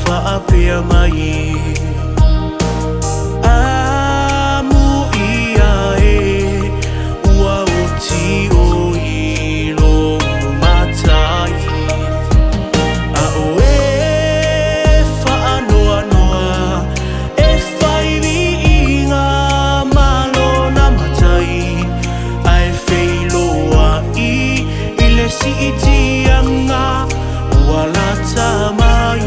fa apea mai amu ia ua uti o ilo matai a oe fa anoa noa e fai inga malo na matai ai feiloa ile si itianga wala tamai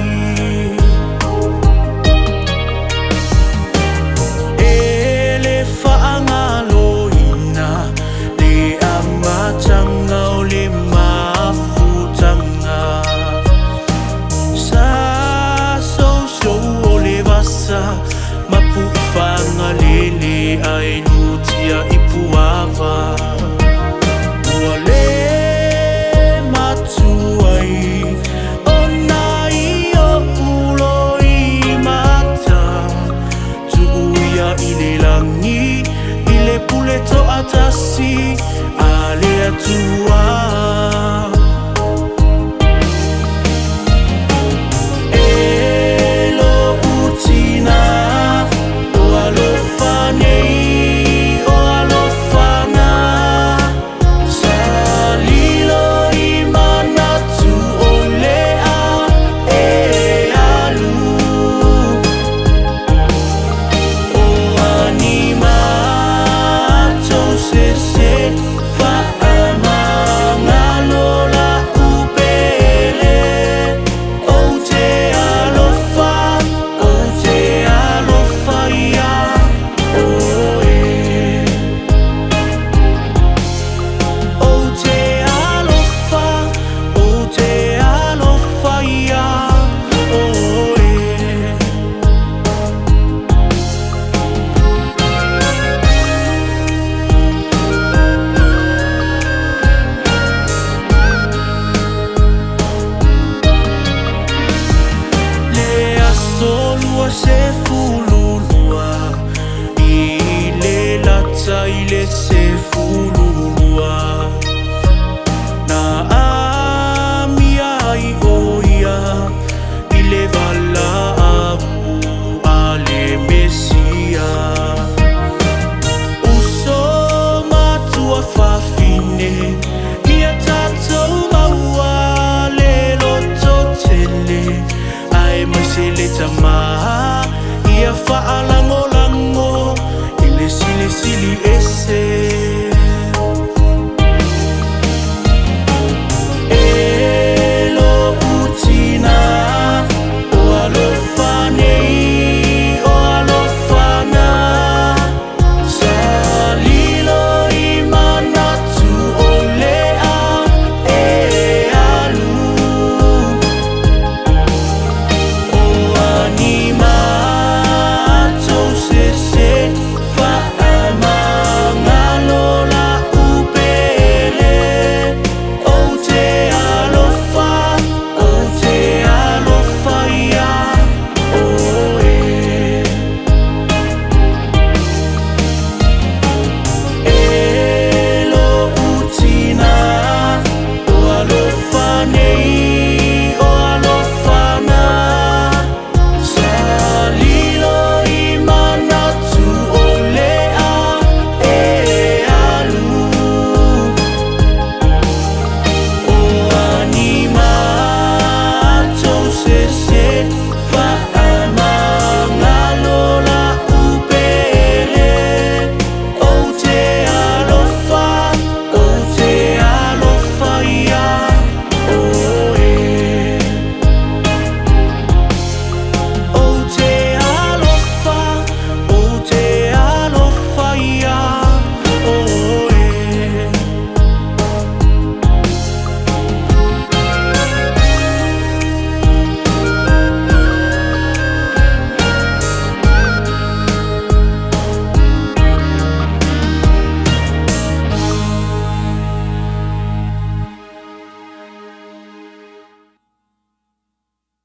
ele faangaloina le amatanga o le mafutanga sa so o le basa mapu fanga lele ai lutia ipuava Puleto atasi alea tua elo utina o alofanei o alofana salilo imanatu o lea e alu o anima se fa amangalola upele o te alofa ia oe o te alofa ia oe se